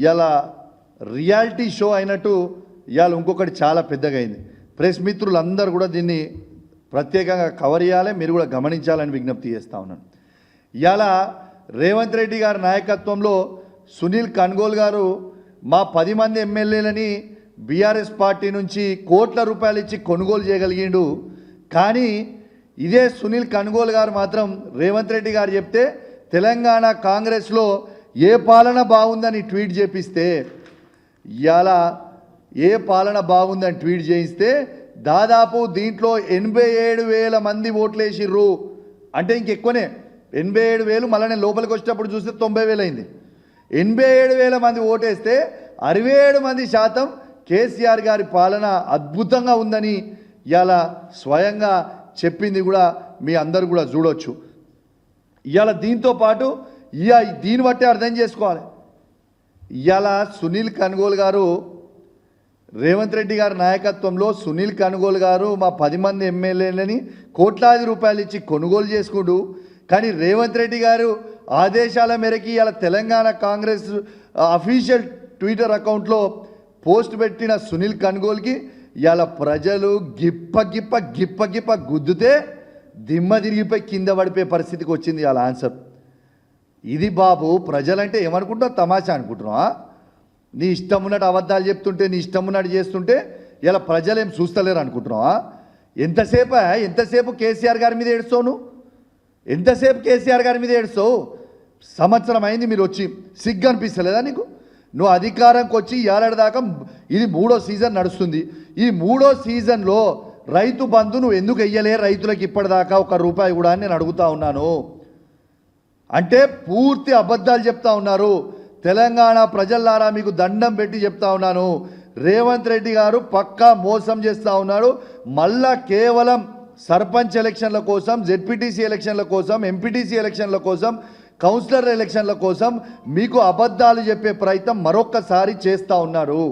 ఇలా reality show అయినట్టు ఇవాళ ఇంకొకటి చాలా పెద్దగా అయింది. ప్రెస్ మిత్రులందరూ కూడా దీన్ని ప్రత్యేకంగా కవర్ చేయాలి, మీరు కూడా గమనించాలని విజ్ఞప్తి చేస్తూ ఉన్నాను. ఇవాళ రేవంత్ రెడ్డి గారి నాయకత్వంలో సునీల్ కన్గోల్ గారు మా 10 మంది ఎమ్మెల్యేలని బీఆర్ఎస్ పార్టీ నుంచి కోట్ల రూపాయలు ఇచ్చి కొనుగోలు చేయగలిగిండు. కానీ ఇదే సునీల్ కన్గోల్ గారు మాత్రం రేవంత్ రెడ్డి గారు చెప్తే తెలంగాణ కాంగ్రెస్లో ఏ పాలన బాగుందని ట్వీట్ చేపిస్తే, ఇవాళ ఏ పాలన బాగుందని ట్వీట్ చేయిస్తే దాదాపు దీంట్లో 87,000 మంది ఓట్లేసిర్రు. అంటే ఇంకెక్కువనే, 87,000 మళ్ళీ నేను లోపలికి వచ్చేటప్పుడు చూస్తే 90,000 అయింది. 87,000 మంది ఓటేస్తే 67% కేసీఆర్ గారి పాలన అద్భుతంగా ఉందని ఇవాళ స్వయంగా చెప్పింది కూడా మీ అందరు కూడా చూడొచ్చు. ఇవాళ దీంతో పాటు దీన్ని బట్టే అర్థం చేసుకోవాలి. ఇవాళ సునీల్ కన్గోల్ గారు రేవంత్ రెడ్డి గారి నాయకత్వంలో సునీల్ కన్గోల్ గారు మా 10 మంది ఎమ్మెల్యేలని కోట్లాది రూపాయలు ఇచ్చి కొనుగోలు చేసుకుంటూ, కానీ రేవంత్ రెడ్డి గారు ఆదేశాల మేరకు ఇవాళ తెలంగాణ కాంగ్రెస్ అఫీషియల్ ట్విట్టర్ అకౌంట్లో పోస్ట్ పెట్టిన సునీల్ కన్గోల్కి ఇవాళ ప్రజలు గిప్ప గుద్దుతే దిమ్మ తిరిగిపోయి కింద పడిపోయే పరిస్థితికి వచ్చింది ఇవాళ ఆన్సర్. ఇది బాబు ప్రజలంటే ఏమనుకుంటావు, తమాషా అనుకుంటున్నావా? నీ ఇష్టం ఉన్నట్టు అబద్ధాలు చెప్తుంటే, నీ ఇష్టం ఉన్నట్టు చేస్తుంటే ఇలా ప్రజలు ఏం చూస్తలేరు అనుకుంటున్నావా? ఎంతసేపు కేసీఆర్ గారి మీద ఏడుస్తావు నువ్వు? ఎంతసేపు కేసీఆర్ గారి మీద ఏడుస్తావు? సంవత్సరం అయింది మీరు వచ్చి, సిగ్గు అనిపిస్తలేదా నీకు? నువ్వు అధికారంకి వచ్చి ఏడాది దాకా ఇది 3వ సీజన్ నడుస్తుంది. ఈ 3వ సీజన్లో రైతు బంధు నువ్వు ఎందుకు వెయ్యలే రైతులకు ఇప్పటిదాకా ₹1 కూడా అని నేను అడుగుతా ఉన్నాను. అంటే పూర్తి అబద్ధాలు చెప్తా ఉన్నారు. తెలంగాణ ప్రజలారా మీకు దండం పెట్టి చెప్తా ఉన్నాను, రేవంత్ రెడ్డి గారు పక్కా మోసం చేస్తూ ఉన్నాడు. మళ్ళా కేవలం సర్పంచ్ ఎలక్షన్ల కోసం, జెడ్పీటీసీ ఎలక్షన్ల కోసం, ఎంపీటీసీ ఎలక్షన్ల కోసం, కౌన్సిలర్ ఎలక్షన్ల కోసం మీకు అబద్ధాలు చెప్పే ప్రయత్నం మరొక్కసారి చేస్తూ ఉన్నారు.